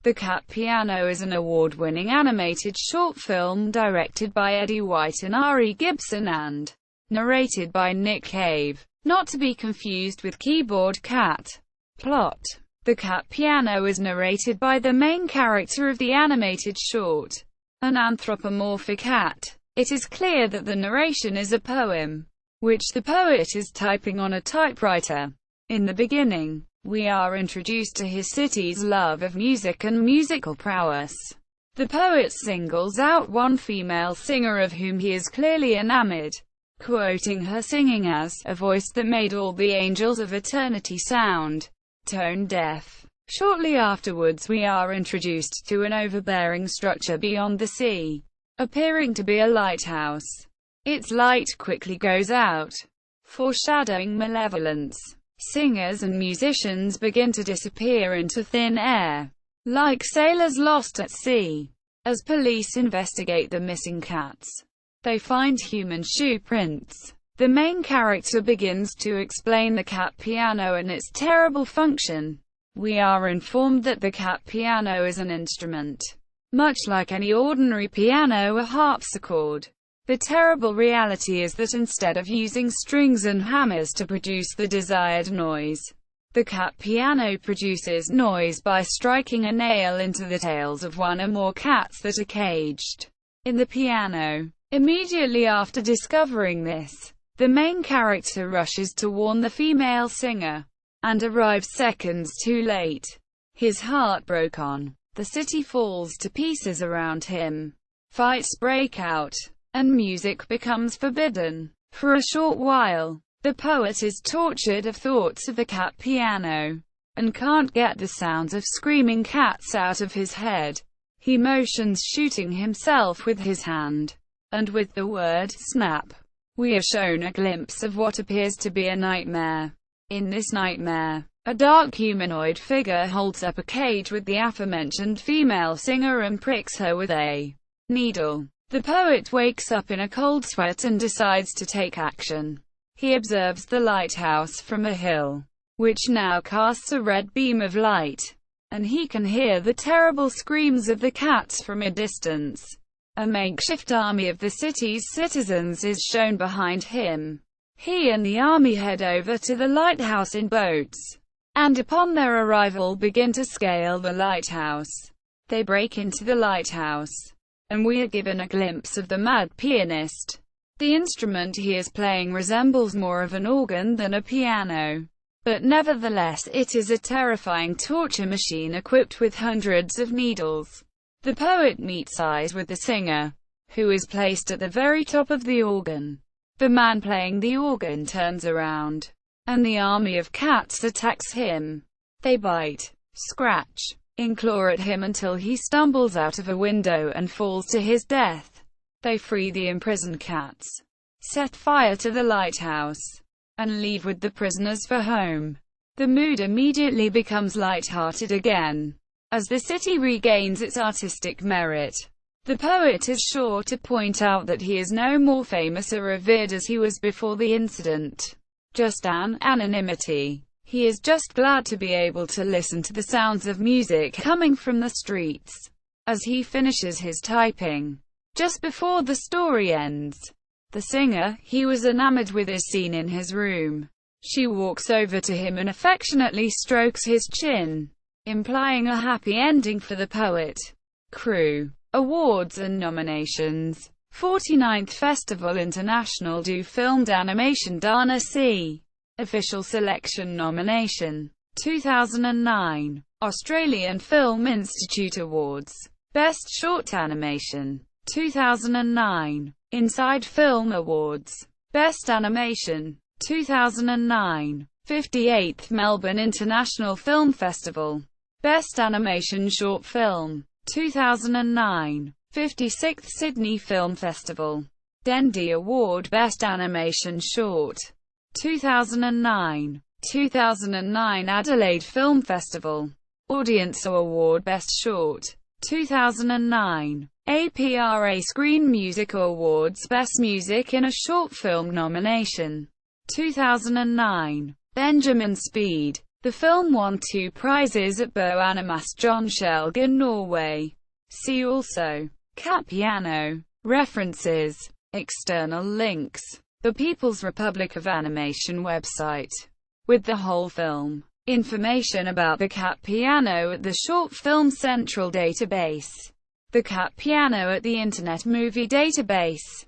The Cat Piano is an award-winning animated short film directed by Eddie White and Ari Gibson and narrated by Nick Cave, not to be confused with Keyboard Cat. Plot: The Cat Piano is narrated by the main character of the animated short, an anthropomorphic cat. It is clear that the narration is a poem, which the poet is typing on a typewriter. In the beginning, we are introduced to his city's love of music and musical prowess. The poet singles out one female singer of whom he is clearly enamored, quoting her singing as a voice that made all the angels of eternity sound tone deaf. Shortly afterwards we are introduced to an overbearing structure beyond the sea, appearing to be a lighthouse. Its light quickly goes out, foreshadowing malevolence. Singers and musicians begin to disappear into thin air, like sailors lost at sea. As police investigate the missing cats, they find human shoe prints. The main character begins to explain the cat piano and its terrible function. We are informed that the cat piano is an instrument, much like any ordinary piano or harpsichord. The terrible reality is that instead of using strings and hammers to produce the desired noise, the cat piano produces noise by striking a nail into the tails of one or more cats that are caged in the piano. Immediately after discovering this, the main character rushes to warn the female singer, and arrives seconds too late. His heart broken, the city falls to pieces around him. Fights break out, and music becomes forbidden. For a short while, the poet is tortured of thoughts of the cat piano, and can't get the sounds of screaming cats out of his head. He motions shooting himself with his hand, and with the word snap, we are shown a glimpse of what appears to be a nightmare. In this nightmare, a dark humanoid figure holds up a cage with the aforementioned female singer and pricks her with a needle. The poet wakes up in a cold sweat and decides to take action. He observes the lighthouse from a hill, which now casts a red beam of light, and he can hear the terrible screams of the cats from a distance. A makeshift army of the city's citizens is shown behind him. He and the army head over to the lighthouse in boats, and upon their arrival begin to scale the lighthouse. They break into the lighthouse, and we are given a glimpse of the mad pianist. The instrument he is playing resembles more of an organ than a piano, but nevertheless it is a terrifying torture machine equipped with hundreds of needles. The poet meets eyes with the singer, who is placed at the very top of the organ. The man playing the organ turns around, and the army of cats attacks him. They bite, scratch, and claw at him until he stumbles out of a window and falls to his death. They free the imprisoned cats, set fire to the lighthouse, and leave with the prisoners for home. The mood immediately becomes light-hearted again, as the city regains its artistic merit. The poet is sure to point out that he is no more famous or revered as he was before the incident. Just an anonymity. He is just glad to be able to listen to the sounds of music coming from the streets. As he finishes his typing, just before the story ends, the singer he was enamored with is seen in his room. She walks over to him and affectionately strokes his chin, implying a happy ending for the poet. Crew, awards and nominations. 49th Festival International du Film d'Animation d'Annecy. Official Selection Nomination. 2009. Australian Film Institute Awards. Best Short Animation. 2009. Inside Film Awards. Best Animation. 2009. 58th Melbourne International Film Festival. Best Animation Short Film. 2009. 56th Sydney Film Festival. Dendy Award Best Animation Short. 2009. 2009 Adelaide Film Festival. Audience Award Best Short. 2009. APRA Screen Music Awards Best Music in a Short Film nomination. 2009. Benjamin Speed. The film won 2 prizes at Bo Animas Norway. See also Cat Piano. References. External links. The People's Republic of Animation website. With the whole film. Information about the Cat Piano at the Short Film Central database. The Cat Piano at the Internet Movie Database.